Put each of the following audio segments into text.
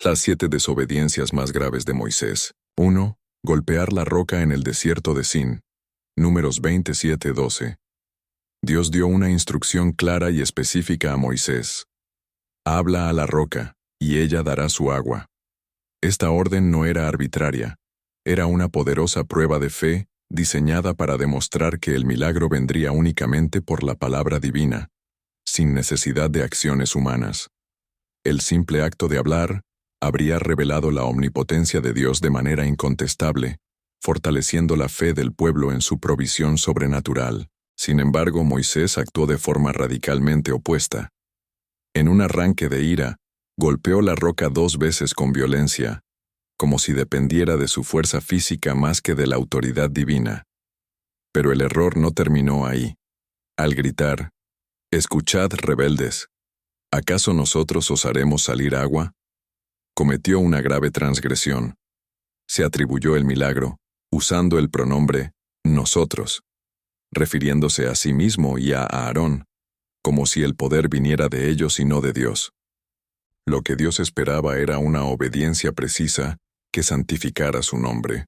Las 7 desobediencias más graves de Moisés. 1. Golpear la roca en el desierto de Sin. Números 27:12. Dios dio una instrucción clara y específica a Moisés. Habla a la roca, y ella dará su agua. Esta orden no era arbitraria. Era una poderosa prueba de fe, diseñada para demostrar que el milagro vendría únicamente por la palabra divina, sin necesidad de acciones humanas. El simple acto de hablar habría revelado la omnipotencia de Dios de manera incontestable, fortaleciendo la fe del pueblo en su provisión sobrenatural. Sin embargo, Moisés actuó de forma radicalmente opuesta. En un arranque de ira, golpeó la roca 2 veces con violencia, como si dependiera de su fuerza física más que de la autoridad divina. Pero el error no terminó ahí. Al gritar, «Escuchad, rebeldes, ¿acaso nosotros os haremos salir agua?», cometió una grave transgresión. Se atribuyó el milagro, usando el pronombre «nosotros», refiriéndose a sí mismo y a Aarón, como si el poder viniera de ellos y no de Dios. Lo que Dios esperaba era una obediencia precisa que santificara su nombre,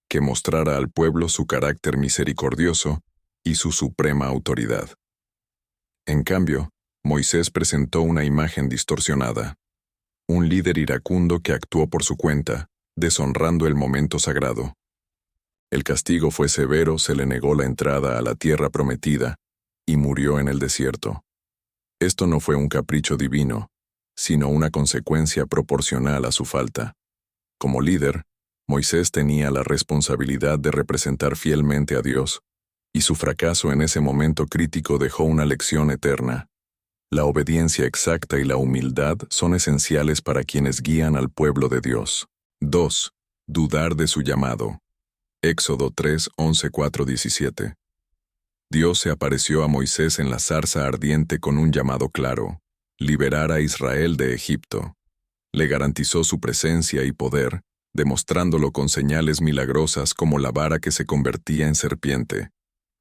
que mostrara al pueblo su carácter misericordioso y su suprema autoridad. En cambio, Moisés presentó una imagen distorsionada. Un líder iracundo que actuó por su cuenta, deshonrando el momento sagrado. El castigo fue severo, se le negó la entrada a la tierra prometida, y murió en el desierto. Esto no fue un capricho divino, sino una consecuencia proporcional a su falta. Como líder, Moisés tenía la responsabilidad de representar fielmente a Dios, y su fracaso en ese momento crítico dejó una lección eterna. La obediencia exacta y la humildad son esenciales para quienes guían al pueblo de Dios. 2. Dudar de su llamado. Éxodo 3, 11, 4, 17. Dios se apareció a Moisés en la zarza ardiente con un llamado claro: liberar a Israel de Egipto. Le garantizó su presencia y poder, demostrándolo con señales milagrosas como la vara que se convertía en serpiente.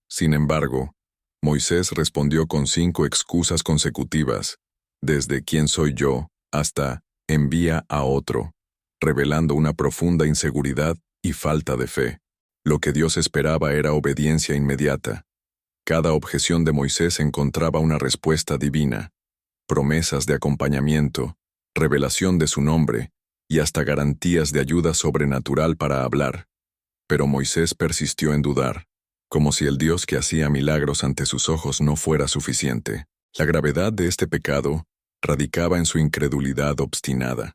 Sin embargo, Moisés respondió con 5 excusas consecutivas, desde «¿Quién soy yo?», hasta «envía a otro», revelando una profunda inseguridad y falta de fe. Lo que Dios esperaba era obediencia inmediata. Cada objeción de Moisés encontraba una respuesta divina, promesas de acompañamiento, revelación de su nombre y hasta garantías de ayuda sobrenatural para hablar. Pero Moisés persistió en dudar, como si el Dios que hacía milagros ante sus ojos no fuera suficiente. La gravedad de este pecado radicaba en su incredulidad obstinada.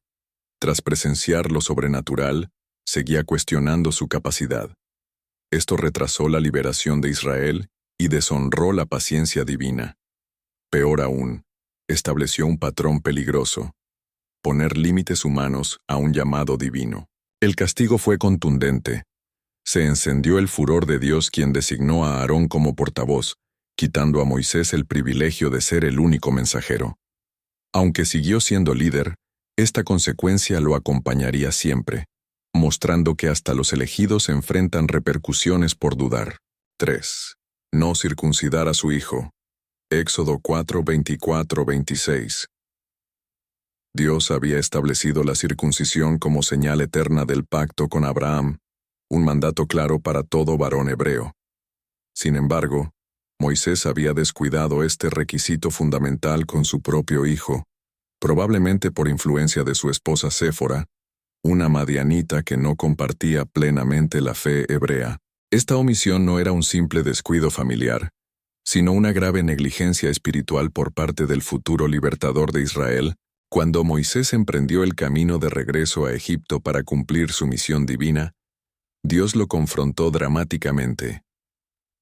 Tras presenciar lo sobrenatural, seguía cuestionando su capacidad. Esto retrasó la liberación de Israel y deshonró la paciencia divina. Peor aún, estableció un patrón peligroso: poner límites humanos a un llamado divino. El castigo fue contundente. Se encendió el furor de Dios, quien designó a Aarón como portavoz, quitando a Moisés el privilegio de ser el único mensajero. Aunque siguió siendo líder, esta consecuencia lo acompañaría siempre, mostrando que hasta los elegidos enfrentan repercusiones por dudar. 3. No circuncidar a su hijo. Éxodo 4, 24, 26. Dios había establecido la circuncisión como señal eterna del pacto con Abraham, un mandato claro para todo varón hebreo. Sin embargo, Moisés había descuidado este requisito fundamental con su propio hijo, probablemente por influencia de su esposa Séfora, una madianita que no compartía plenamente la fe hebrea. Esta omisión no era un simple descuido familiar, sino una grave negligencia espiritual por parte del futuro libertador de Israel. Cuando Moisés emprendió el camino de regreso a Egipto para cumplir su misión divina, Dios lo confrontó dramáticamente.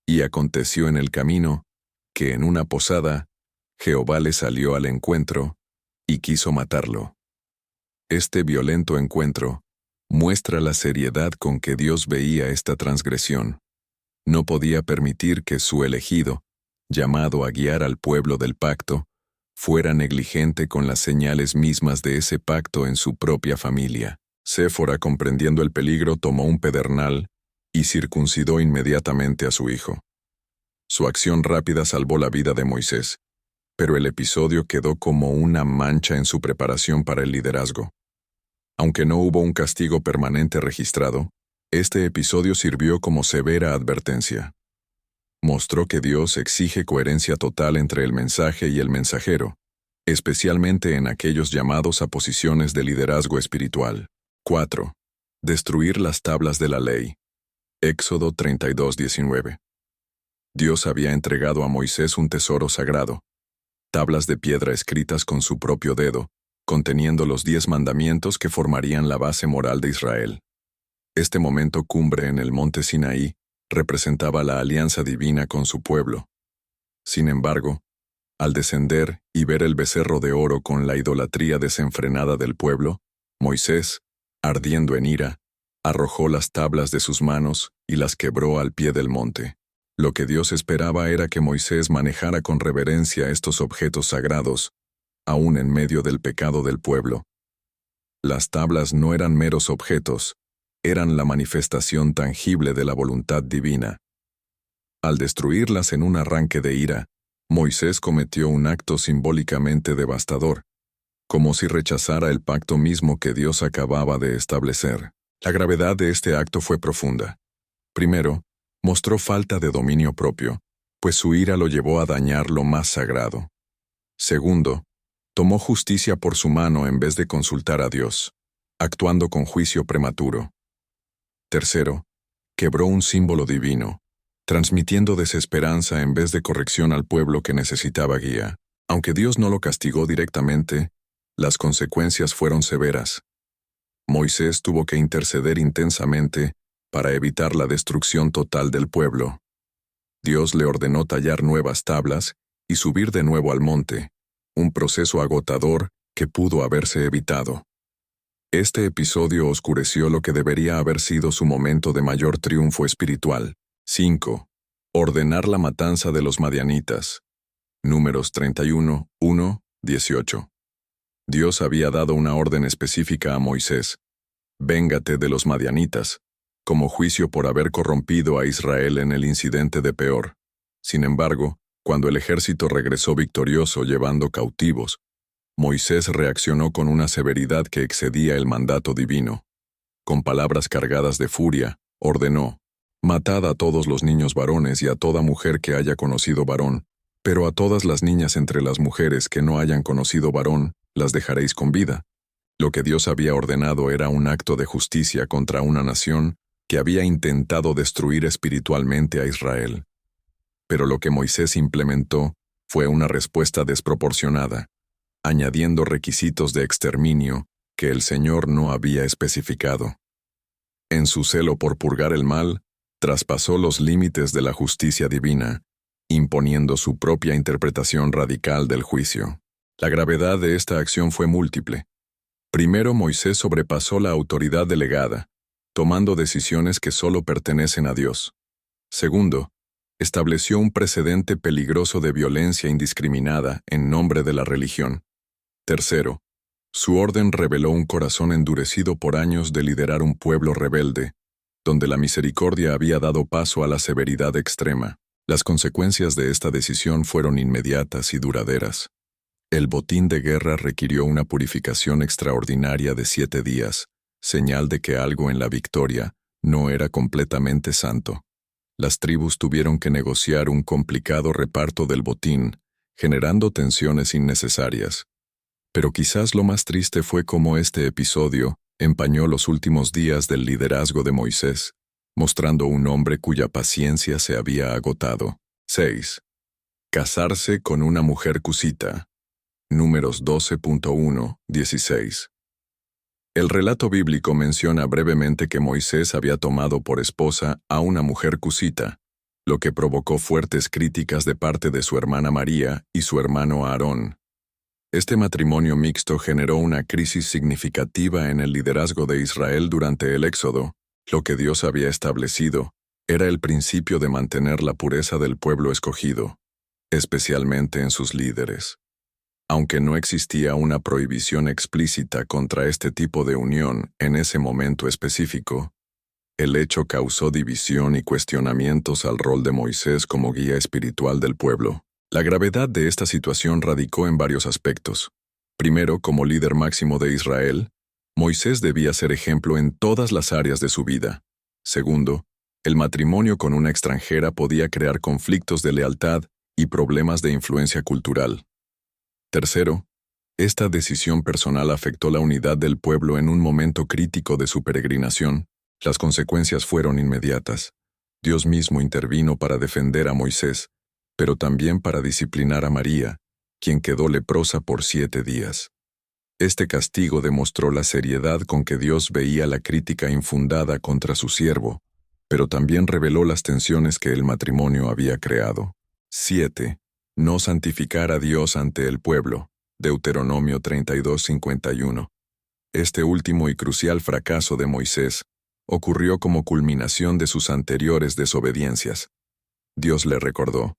Y aconteció en el camino, que en una posada, Jehová le salió al encuentro, y quiso matarlo. Este violento encuentro muestra la seriedad con que Dios veía esta transgresión. No podía permitir que su elegido, llamado a guiar al pueblo del pacto, fuera negligente con las señales mismas de ese pacto en su propia familia. Séfora, comprendiendo el peligro, tomó un pedernal y circuncidó inmediatamente a su hijo. Su acción rápida salvó la vida de Moisés, pero el episodio quedó como una mancha en su preparación para el liderazgo. Aunque no hubo un castigo permanente registrado, este episodio sirvió como severa advertencia. Mostró que Dios exige coherencia total entre el mensaje y el mensajero, especialmente en aquellos llamados a posiciones de liderazgo espiritual. 4. Destruir las tablas de la ley. Éxodo 32:19. Dios había entregado a Moisés un tesoro sagrado, tablas de piedra escritas con su propio dedo, conteniendo los 10 mandamientos que formarían la base moral de Israel. Este momento cumbre en el monte Sinaí representaba la alianza divina con su pueblo. Sin embargo, al descender y ver el becerro de oro con la idolatría desenfrenada del pueblo, Moisés, ardiendo en ira, arrojó las tablas de sus manos y las quebró al pie del monte. Lo que Dios esperaba era que Moisés manejara con reverencia estos objetos sagrados, aún en medio del pecado del pueblo. Las tablas no eran meros objetos, eran la manifestación tangible de la voluntad divina. Al destruirlas en un arranque de ira, Moisés cometió un acto simbólicamente devastador, como si rechazara el pacto mismo que Dios acababa de establecer. La gravedad de este acto fue profunda. Primero, mostró falta de dominio propio, pues su ira lo llevó a dañar lo más sagrado. Segundo, tomó justicia por su mano en vez de consultar a Dios, actuando con juicio prematuro. Tercero, quebró un símbolo divino, transmitiendo desesperanza en vez de corrección al pueblo que necesitaba guía. Aunque Dios no lo castigó directamente, las consecuencias fueron severas. Moisés tuvo que interceder intensamente para evitar la destrucción total del pueblo. Dios le ordenó tallar nuevas tablas y subir de nuevo al monte, un proceso agotador que pudo haberse evitado. Este episodio oscureció lo que debería haber sido su momento de mayor triunfo espiritual. 5. Ordenar la matanza de los madianitas. Números 31, 1, 18. Dios había dado una orden específica a Moisés: véngate de los madianitas, como juicio por haber corrompido a Israel en el incidente de Peor. Sin embargo, cuando el ejército regresó victorioso llevando cautivos, Moisés reaccionó con una severidad que excedía el mandato divino. Con palabras cargadas de furia, ordenó: matad a todos los niños varones y a toda mujer que haya conocido varón, pero a todas las niñas entre las mujeres que no hayan conocido varón, las dejaréis con vida. Lo que Dios había ordenado era un acto de justicia contra una nación que había intentado destruir espiritualmente a Israel. Pero lo que Moisés implementó fue una respuesta desproporcionada, añadiendo requisitos de exterminio que el Señor no había especificado. En su celo por purgar el mal, traspasó los límites de la justicia divina, imponiendo su propia interpretación radical del juicio. La gravedad de esta acción fue múltiple. Primero, Moisés sobrepasó la autoridad delegada, tomando decisiones que solo pertenecen a Dios. Segundo, estableció un precedente peligroso de violencia indiscriminada en nombre de la religión. Tercero, su orden reveló un corazón endurecido por años de liderar un pueblo rebelde, donde la misericordia había dado paso a la severidad extrema. Las consecuencias de esta decisión fueron inmediatas y duraderas. El botín de guerra requirió una purificación extraordinaria de 7 días, señal de que algo en la victoria no era completamente santo. Las tribus tuvieron que negociar un complicado reparto del botín, generando tensiones innecesarias. Pero quizás lo más triste fue cómo este episodio empañó los últimos días del liderazgo de Moisés, mostrando un hombre cuya paciencia se había agotado. 6. Casarse con una mujer cusita. Números 12.1, 16. El relato bíblico menciona brevemente que Moisés había tomado por esposa a una mujer cusita, lo que provocó fuertes críticas de parte de su hermana María y su hermano Aarón. Este matrimonio mixto generó una crisis significativa en el liderazgo de Israel durante el Éxodo. Lo que Dios había establecido era el principio de mantener la pureza del pueblo escogido, especialmente en sus líderes. Aunque no existía una prohibición explícita contra este tipo de unión en ese momento específico, el hecho causó división y cuestionamientos al rol de Moisés como guía espiritual del pueblo. La gravedad de esta situación radicó en varios aspectos. Primero, como líder máximo de Israel, Moisés debía ser ejemplo en todas las áreas de su vida. Segundo, el matrimonio con una extranjera podía crear conflictos de lealtad y problemas de influencia cultural. Tercero, esta decisión personal afectó la unidad del pueblo en un momento crítico de su peregrinación. Las consecuencias fueron inmediatas. Dios mismo intervino para defender a Moisés, pero también para disciplinar a María, quien quedó leprosa por 7 días. Este castigo demostró la seriedad con que Dios veía la crítica infundada contra su siervo, pero también reveló las tensiones que el matrimonio había creado. 7. No santificar a Dios ante el pueblo. Deuteronomio 32:51. Este último y crucial fracaso de Moisés ocurrió como culminación de sus anteriores desobediencias. Dios le recordó: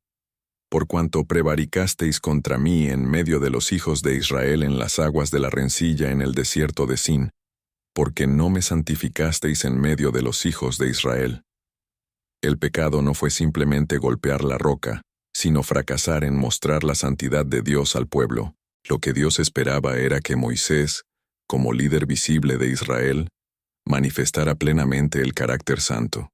por cuanto prevaricasteis contra mí en medio de los hijos de Israel en las aguas de la rencilla en el desierto de Sin, porque no me santificasteis en medio de los hijos de Israel. El pecado no fue simplemente golpear la roca, sino fracasar en mostrar la santidad de Dios al pueblo. Lo que Dios esperaba era que Moisés, como líder visible de Israel, manifestara plenamente el carácter santo.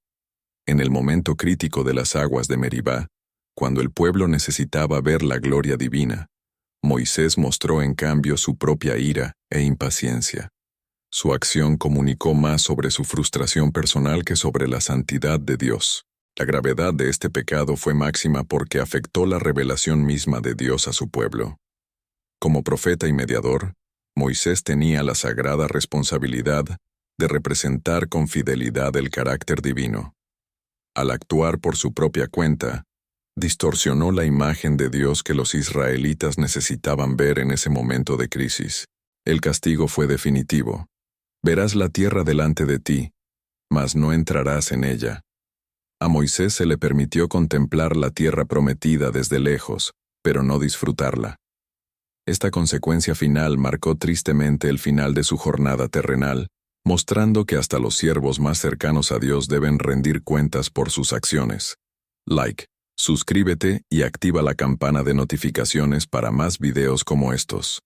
En el momento crítico de las aguas de Meribá, cuando el pueblo necesitaba ver la gloria divina, Moisés mostró en cambio su propia ira e impaciencia. Su acción comunicó más sobre su frustración personal que sobre la santidad de Dios. La gravedad de este pecado fue máxima porque afectó la revelación misma de Dios a su pueblo. Como profeta y mediador, Moisés tenía la sagrada responsabilidad de representar con fidelidad el carácter divino. Al actuar por su propia cuenta, distorsionó la imagen de Dios que los israelitas necesitaban ver en ese momento de crisis. El castigo fue definitivo. Verás la tierra delante de ti, mas no entrarás en ella. A Moisés se le permitió contemplar la tierra prometida desde lejos, pero no disfrutarla. Esta consecuencia final marcó tristemente el final de su jornada terrenal, mostrando que hasta los siervos más cercanos a Dios deben rendir cuentas por sus acciones. Like, suscríbete y activa la campana de notificaciones para más videos como estos.